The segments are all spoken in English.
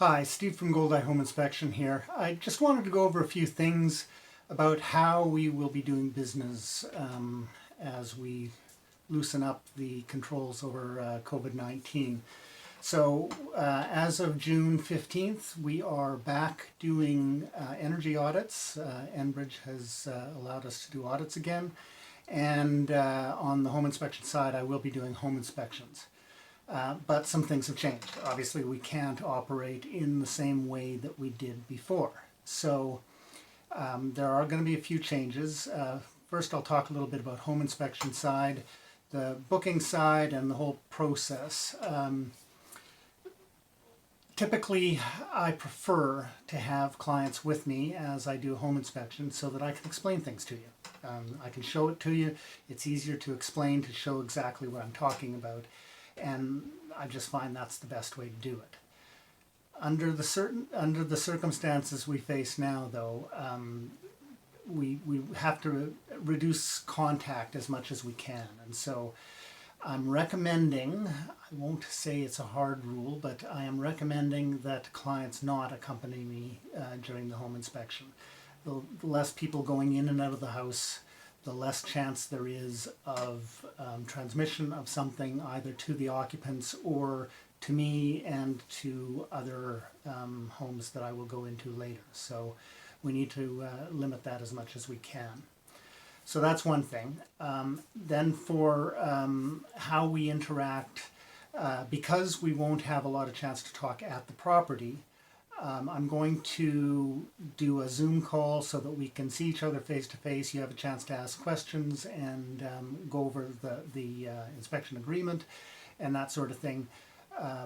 Hi, Steve from Goldeye Home Inspection here. I just wanted to go over a few things about how we will be doing business as we loosen up the controls over COVID-19. So as of June 15th, we are back doing energy audits. Enbridge has allowed us to do audits again. And on the home inspection side, I will be doing home inspections. But some things have changed. Obviously, we can't operate in the same way that we did before. So there are going to be a few changes. First, I'll talk a little bit about home inspection side, the booking side, and the whole process. Typically, I prefer to have clients with me as I do home inspection so that I can explain things to you. I can show it to you. It's easier to explain, to show exactly what I'm talking about. And I just find that's the best way to do it. Under the circumstances we face now, though, we have to reduce contact as much as we can. And so I'm recommending, I won't say it's a hard rule, but I am recommending that clients not accompany me during the home inspection. The less people going in and out of the house, the less chance there is of transmission of something either to the occupants or to me and to other homes that I will go into later. So we need to limit that as much as we can. So that's one thing. Then for how we interact, because we won't have a lot of chance to talk at the property, I'm going to do a Zoom call so that we can see each other face to face. You have a chance to ask questions and go over the inspection agreement and that sort of thing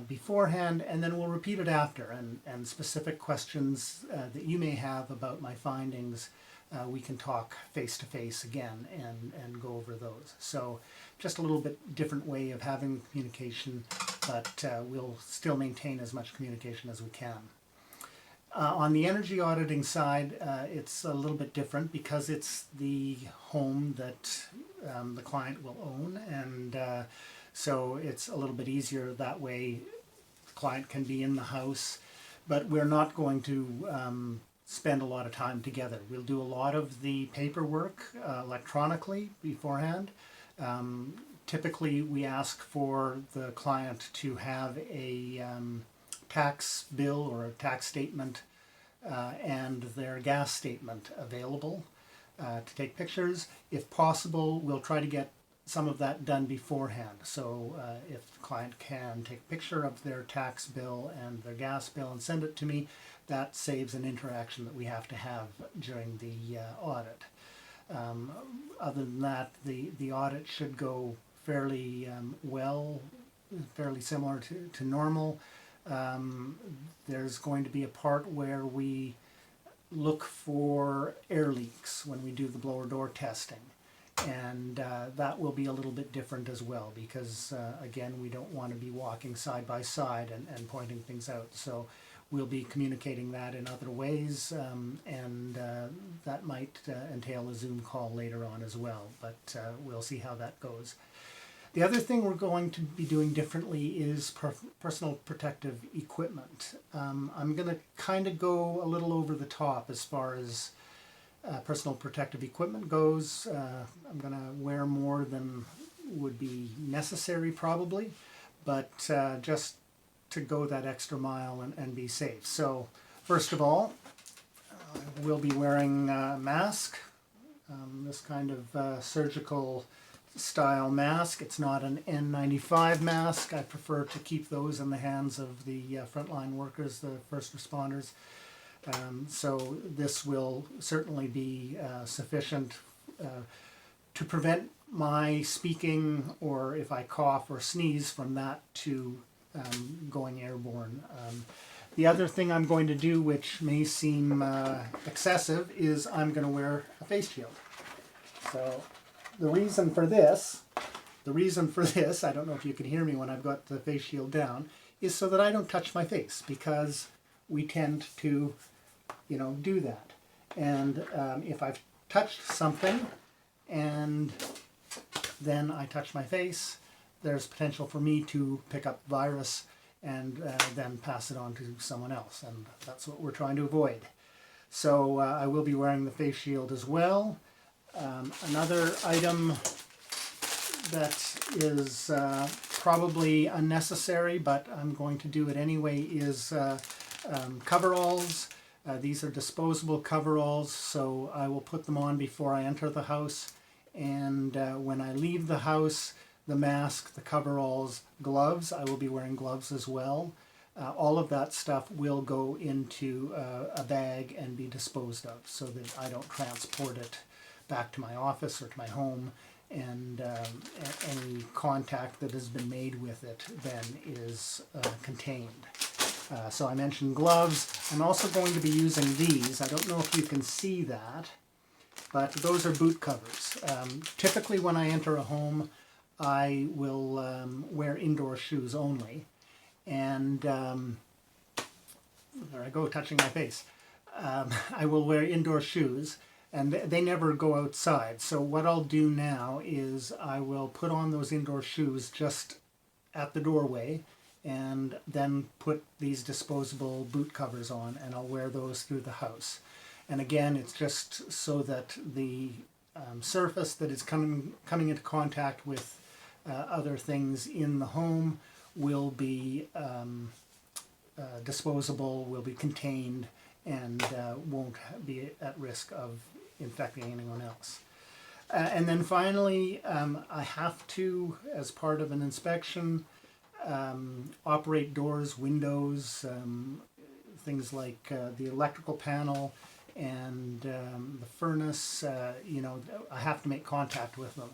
beforehand, and then we'll repeat it after. And specific questions that you may have about my findings, we can talk face to face again and go over those. So just a little bit different way of having communication, but we'll still maintain as much communication as we can. On the energy auditing side, it's a little bit different because it's the home that the client will own, and so it's a little bit easier that way. The client can be in the house, but we're not going to spend a lot of time together. We'll do a lot of the paperwork electronically beforehand. Typically, we ask for the client to have a tax bill or a tax statement and their gas statement available to take pictures. If possible, we'll try to get some of that done beforehand. So if the client can take a picture of their tax bill and their gas bill and send it to me, that saves an interaction that we have to have during the audit. Other than that, the audit should go fairly well, fairly similar to normal. There's going to be a part where we look for air leaks when we do the blower door testing, and that will be a little bit different as well because again, we don't want to be walking side by side and pointing things out. So we'll be communicating that in other ways, and that might entail a Zoom call later on as well, but we'll see how that goes. The other thing we're going to be doing differently is personal protective equipment. I'm going to kind of go a little over the top as far as personal protective equipment goes. I'm going to wear more than would be necessary probably, but just to go that extra mile and be safe. So first of all, we'll be wearing a mask, this kind of surgical style mask. It's not an N95 mask. I prefer to keep those in the hands of the frontline workers, the first responders. So this will certainly be sufficient to prevent my speaking, or if I cough or sneeze, from that to going airborne. The other thing I'm going to do, which may seem excessive, is I'm going to wear a face shield. So the reason for this, I don't know if you can hear me when I've got the face shield down, is so that I don't touch my face, because we tend to, do that. And if I've touched something and then I touch my face, there's potential for me to pick up virus and then pass it on to someone else, and that's what we're trying to avoid. So I will be wearing the face shield as well. Another item that is probably unnecessary, but I'm going to do it anyway, is coveralls. These are disposable coveralls, so I will put them on before I enter the house. And when I leave the house, the mask, the coveralls, gloves, I will be wearing gloves as well. All of that stuff will go into a bag and be disposed of, so that I don't transport it back to my office or to my home, and any contact that has been made with it then is contained. So I mentioned gloves. I'm also going to be using these. I don't know if you can see that, but those are boot covers. Typically when I enter a home, I will wear indoor shoes only. And there I go, touching my face. I will wear indoor shoes, and they never go outside. So what I'll do now is I will put on those indoor shoes just at the doorway, and then put these disposable boot covers on, and I'll wear those through the house. And again, it's just so that the surface that is coming into contact with other things in the home will be disposable, will be contained, and won't be at risk of infecting anyone else. And then finally, I have to, as part of an inspection, operate doors, windows, things like the electrical panel and the furnace. I have to make contact with them.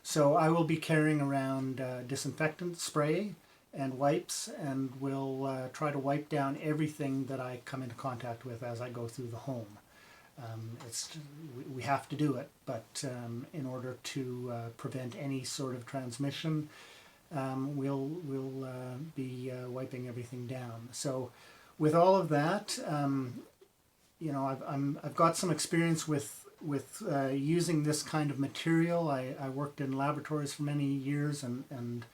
So I will be carrying around disinfectant spray and wipes, and will try to wipe down everything that I come into contact with as I go through the home. We have to do it, but in order to prevent any sort of transmission, we'll be wiping everything down. So with all of that, I've got some experience with using this kind of material. I worked in laboratories for many years, and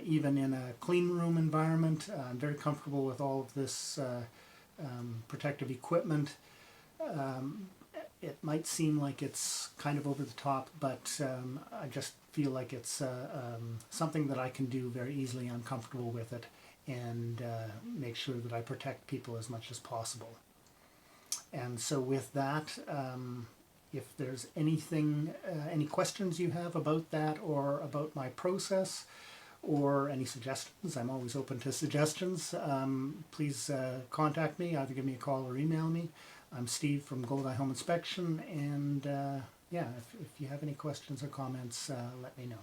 even in a clean room environment. I'm very comfortable with all of this protective equipment. It might seem like it's kind of over the top, but I just feel like it's something that I can do very easily. I'm comfortable with it, and make sure that I protect people as much as possible. And so with that, if there's anything, any questions you have about that, or about my process, or any suggestions, I'm always open to suggestions. Please contact me, either give me a call or email me. I'm Steve from Goldeye Home Inspection, and if you have any questions or comments, let me know.